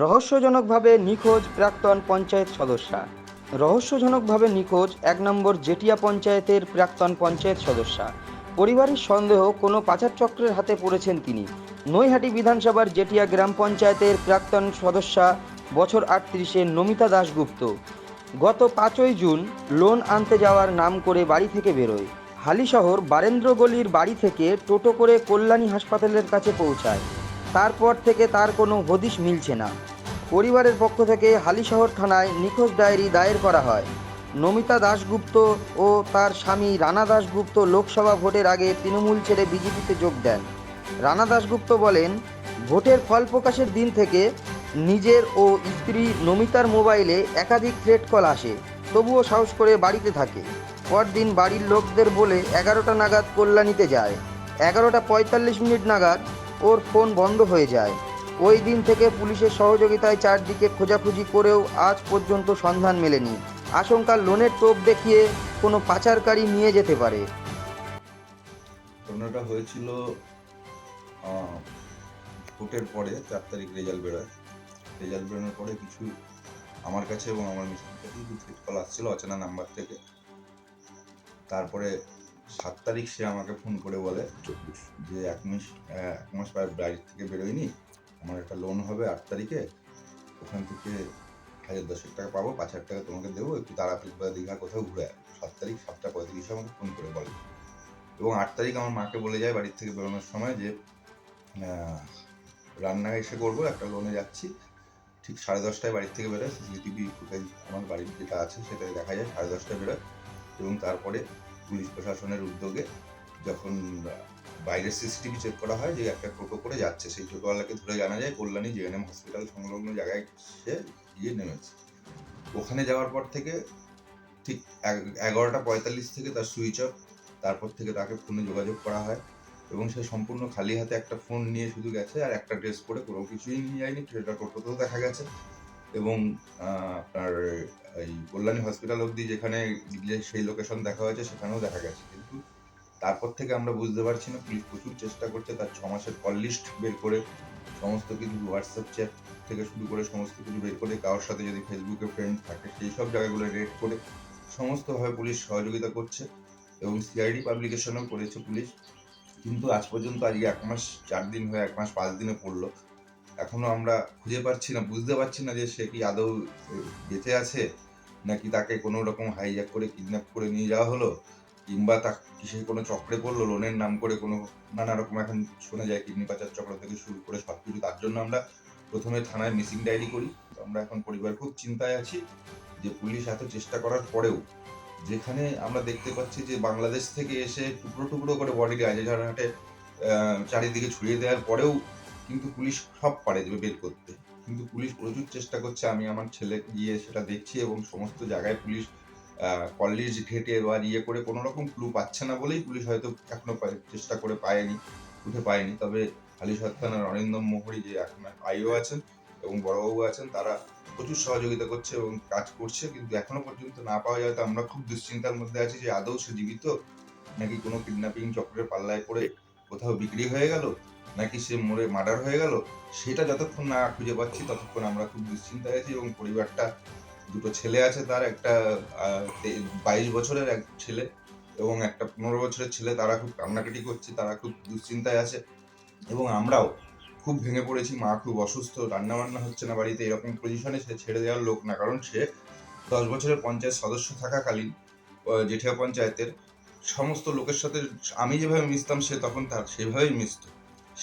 রহস্যজনকভাবে নিখোঁজ প্রাক্তন পঞ্চায়েত সদস্যা। রহস্যজনকভাবে নিখোঁজ ১ নম্বর জেটিয়া পঞ্চায়েতের প্রাক্তন পঞ্চায়েত সদস্যা। পরিবারের সন্দেহ কোনো পাচার চক্রের হাতে পড়েছেন তিনি। নৈহাটি বিধানসভার জেটিয়া গ্রাম পঞ্চায়েতের প্রাক্তন সদস্যা, বছর ৩৮, নমিতা দাশগুপ্ত গত ৫ই জুন লোন আনতে যাওয়ার নাম করে বাড়ি থেকে বেরোয়। হালিশহর বারেন্দ্রগলির বাড়ি থেকে টোটো করে কল্যাণী হাসপাতালের কাছে পৌঁছায়। তারপর থেকে তার কোনো হদিশ মিলছে না। পরিবারের পক্ষ থেকে হালিশহর থানায় নিখোঁজ ডায়েরি দায়ের করা হয়। নমিতা দাশগুপ্ত ও তার স্বামী রানা দাশগুপ্ত লোকসভা ভোটের আগে তৃণমূল ছেড়ে বিজেপিতে যোগ দেন। রানা দাশগুপ্ত বলেন, ভোটের ফল প্রকাশের দিন থেকে নিজের ও স্ত্রী নমিতার মোবাইলে একাধিক থ্রেট কল আসে, তবুও সাহস করে বাড়িতে থাকে। পরদিন বাড়ির লোকদের বলে ১১টা নাগাদ কল্যাণীতে যায়। ১১টা ৪৫ নাগাদ ওর ফোন বন্ধ হয়ে যায়। ওই দিন থেকে পুলিশের সহযোগিতায় চারদিকে খোঁজাখুঁজি করেও আজ পর্যন্ত সন্ধান মেলেনি। আশঙ্কা লোনের টোপ দেখিয়ে কোনো পাচারকারী নিয়ে যেতে পারে। ঘটনাটা হয়েছিল ভোটের পরে ৪ তারিখ রেজাল্ট বেরোয়। রেজাল্ট বেরোনোর পরে কিছু আমার কাছে এবং আমার মিসেসের কাছে কিছু থ্রেট কল আসছিল অচেনা নাম্বার থেকে। তারপরে ৭ তারিখ সে আমাকে ফোন করে বলে যে এক মাস প্রায় বাড়ি থেকে বেরোয়নি, আমার একটা লোন হবে ৮ তারিখে, ওখান থেকে ১০০০ টাকা পাবো, ৫,০০০ টাকা তোমাকে দেবো, একটু তাড়াতাড়ি বা দীঘা কোথাও ঘুরে আয়। ৭ তারিখ ৭টা ৩৫ আমাকে ফোন করে বলে, এবং ৮ তারিখ আমার মাকে বলে যায় বাড়ির থেকে বেরোনোর সময় যে রান্না এসে করবো, একটা লোনে যাচ্ছি। ঠিক 10:30টায় বাড়ির থেকে বেরোয়। সিসিটিভি ফুটেজ আমার বাড়ির যেটা আছে সেটাই দেখা যায় 10:30টায় বেরোয়। এবং তারপরে পুলিশ প্রশাসনের উদ্যোগে যখন বাইরের সিসিটিভি চেক করা হয়, যে একটা টোটো করে যাচ্ছে, সেই টোটোওয়ালাকে ধরে জানা যায় কল্যাণী জেএনএম হসপিটাল সংলগ্ন জায়গায় সে গিয়ে নেমেছে। ওখানে যাওয়ার পর থেকে ঠিক ১১টা ৪৫ থেকে তার সুইচ অফ। তারপর থেকে তাকে ফোনে যোগাযোগ করা হয় এবং সে সম্পূর্ণ খালি হাতে একটা ফোন নিয়ে শুধু গেছে, আর একটা ড্রেস পরে কোনো কিছুই নিয়ে যায়নি। সেটা টোটোতেও দেখা গেছে এবং আপনার এই কল্যাণী হসপিটাল অবধি যেখানে সেই লোকেশন দেখা হয়েছে সেখানেও দেখা গেছে। কিন্তু তারপর থেকে আমরা বুঝতে পারছি না, পুলিশ প্রচুর চেষ্টা করছে তার ৬ মাসের কল লিস্ট বের করে, সমস্ত কিছু হোয়াটসঅ্যাপ চ্যাট থেকে শুরু করে সমস্ত কিছু বের করে, কারোর সাথে যদি ফেসবুকে ফ্রেন্ড থাকে সেই সব জায়গাগুলো রেড করে সমস্তভাবে পুলিশ সহযোগিতা করছে এবং সিআইডি পাবলিকেশনও করেছে পুলিশ। কিন্তু আজ পর্যন্ত আজকে ১ মাস ৪ দিন হয়ে ১ মাস ৫ দিনে পড়লো, এখনো আমরা খুঁজে পাচ্ছি না, বুঝতে পারছি না যে সে কি আদৌ বেঁচে আছে, নাকি তাকে কোনো রকম হাইজ্যাক করে কিডন্যাপ করে নিয়ে যাওয়া হলো, কিংবা তা কিসের কোনো চক্রে পড়লো লোনের নাম করে। কোনো নানা রকম এখন শোনা যায় কিডনি পাচার চক্র থেকে শুরু করে সবকিছু। তার জন্য আমরা প্রথমে থানায় মিসিং ডায়েরি করি। আমরা এখন পরিবার খুব চিন্তায় আছি যে পুলিশ এত চেষ্টা করার পরেও, যেখানে আমরা দেখতে পাচ্ছি যে বাংলাদেশ থেকে এসে টুকরো টুকরো করে বডি রাজারহাটে চারিদিকে ছড়িয়ে দেওয়ার পরেও কিন্তু পুলিশ সব পারে বের করতে। কিন্তু পুলিশ প্রচুর চেষ্টা করছে। আমি আমার ছেলে গিয়ে সেটা দেখছি এবং সমস্ত জায়গায় পুলিশ কল লিস্ট ঘেঁটে বা ইয়ে করে কোনো রকম ক্লু পাচ্ছে না বলেই পুলিশ হয়তো এখনো চেষ্টা করে খুঁজে পায়নি। তবে হালিশহর থানার অরিন্দম মোহরি, যে এখন আইও আছেন এবং বড়বাবু আছেন, তারা প্রচুর সহযোগিতা করছে এবং কাজ করছে, কিন্তু এখনো পর্যন্ত না পাওয়া যাওয়াতে আমরা খুব দুশ্চিন্তার মধ্যে আছি যে আদৌ সে জীবিত, নাকি কোনো কিডন্যাপিং চক্রের পাল্লায় পড়ে কোথাও বিক্রি হয়ে গেল, নাকি সে মরে মার্ডার হয়ে গেল। সেটা যতক্ষণ না খুঁজে পাচ্ছি ততক্ষণ আমরা খুব দুশ্চিন্তায় আছি। এবং পরিবারটা, দুটো ছেলে আছে তার, একটা ২২ বছরের এক ছেলে এবং একটা ১৫ বছরের ছেলে, তারা খুব কান্নাকাটি করছে, তারা খুব দুশ্চিন্তায় আছে এবং আমরাও খুব ভেঙে পড়েছি। মা খুব অসুস্থ, রান্না বান্না হচ্ছে না বাড়িতে। এরকম পজিশনে সে ছেড়ে দেওয়ার লোক না, কারণ সে ১০ বছরের পঞ্চায়েত সদস্য থাকাকালীন জেঠিয়া পঞ্চায়েতের সমস্ত লোকের সাথে আমি যেভাবে মিশতাম সে তখন তার সেভাবেই মিশত।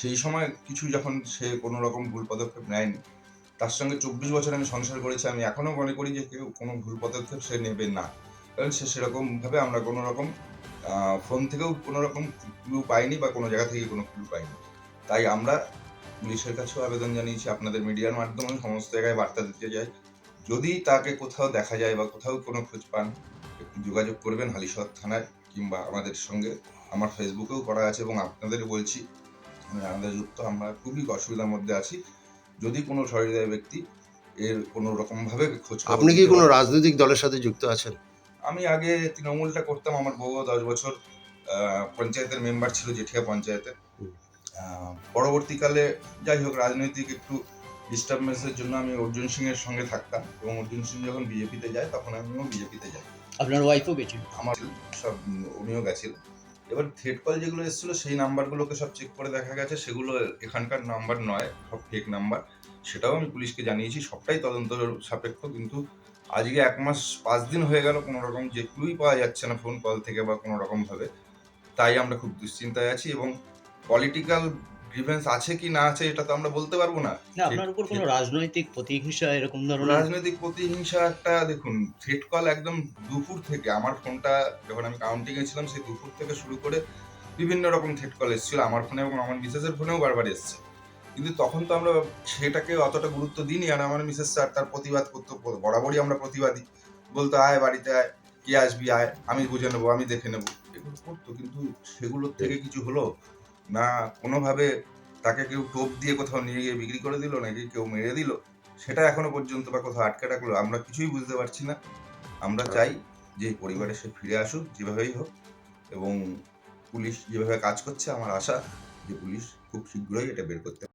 সেই সময় কিছু যখন সে কোনো রকম ভুল পদক্ষেপ নেয়নি, তার সঙ্গে ২৪ বছর আমি সংসার করেছি, আমি এখনো মনে করি যে কেউ কোনো ভুল পদক্ষেপ সে নেবে না, কারণ সে সেরকমভাবে আমরা কোনো রকম ফোন থেকেও কোনো রকম ক্লু পাইনি বা কোনো জায়গা থেকে কোনো ক্লু পাইনি। তাই আমরা পুলিশের কাছেও আবেদন জানিয়েছি, আপনাদের মিডিয়ার মাধ্যমে সমস্ত জায়গায় বার্তা দিতে চাই, যদি তাকে কোথাও দেখা যায় বা কোথাও কোনো খোঁজ পান, একটু যোগাযোগ করবেন হালিশহর থানায় কিংবা আমাদের সঙ্গে। আমার ফেসবুকেও করা আছে এবং আপনাদের বলছি আমাদের যুক্ত। আমরা খুবই অসুবিধার মধ্যে আছি। যদি কোনো সহৃদয় ব্যক্তি এর কোনো রকমভাবে খোঁজ খবর আপনি কি দিতে কোনো পারেন। রাজনৈতিক দলের সাথে যুক্ত আছেন? আমি আগে তৃণমূলটা করতাম, আমার বউও ১০ বছর পঞ্চায়েতের মেম্বার ছিল জেঠিয়া পঞ্চায়েতে। হুম। পরবর্তীকালে যাই হোক রাজনৈতিক একটু ডিস্টারবেন্সের জন্য আমি অর্জুন সিং এর সঙ্গে থাকতাম, এবং অর্জুন সিং যখন বিজেপিতে যায় তখন আমিও বিজেপিতে যাই। আপনার ওয়াইফও গেছেন? আমার সব উনিও গেছিল। এবার থ্রেড কল যেগুলো এসেছিল সেই নাম্বারগুলোকে সব চেক করে দেখা গেছে সেগুলো এখানকার নাম্বার নয়, সব ফেক নাম্বার। সেটাও আমি পুলিশকে জানিয়েছি, সবটাই তদন্ত সাপেক্ষ। কিন্তু আজকে 1 মাস 5 দিন হয়ে গেল কোনো রকম যে ক্লুই পাওয়া যাচ্ছে না ফোন কল থেকে বা কোনো রকম ভাবে। তাই আমরা খুব দুশ্চিন্তায় আছি, এবং পলিটিক্যাল গ্রিভেন্স আছে কি না আছে এটা তো আমরা বলতে পারবো না। না, আপনার উপর কোনো রাজনৈতিক প্রতিহিংসা এরকম ধরনের? রাজনৈতিক প্রতিহিংসা একটা, দেখুন থ্রেট কল একদম দুপুর থেকে, আমার ফোনটা যখন আমি কাউন্টিং এ ছিলাম সেই দুপুর থেকে শুরু করে বিভিন্ন রকম থ্রেট কল এসেছিল আমার ফোনে, এবং আমার মিসেসের ফোনেও বারবার এসছে। কিন্তু তখন তো আমরা সেটাকে অতটা গুরুত্ব দিইনি, আর আমার মিসেস স্যার তার প্রতিবাদ করতো, বরাবরই আমরা প্রতিবাদী, বলতো আয় বাড়িতে আয়, কে আসবি আয়, আমি বুঝে নেবো, আমি দেখে নেবো, এগুলো করতো। কিন্তু সেগুলোর থেকে কিছু হলো না, কোনোভাবে তাকে কেউ টোপ দিয়ে কোথাও নিয়ে গিয়ে বিক্রি করে দিল, নাকি কেউ মেরে দিল, সেটা এখনো পর্যন্ত বা কোথাও আটকে রাখলো আমরা কিছুই বুঝতে পারছি না। আমরা চাই যে এই পরিবারে সে ফিরে আসুক যেভাবেই হোক, এবং পুলিশ যেভাবে কাজ করছে আমার আশা যে পুলিশ খুব শীঘ্রই এটা বের করতে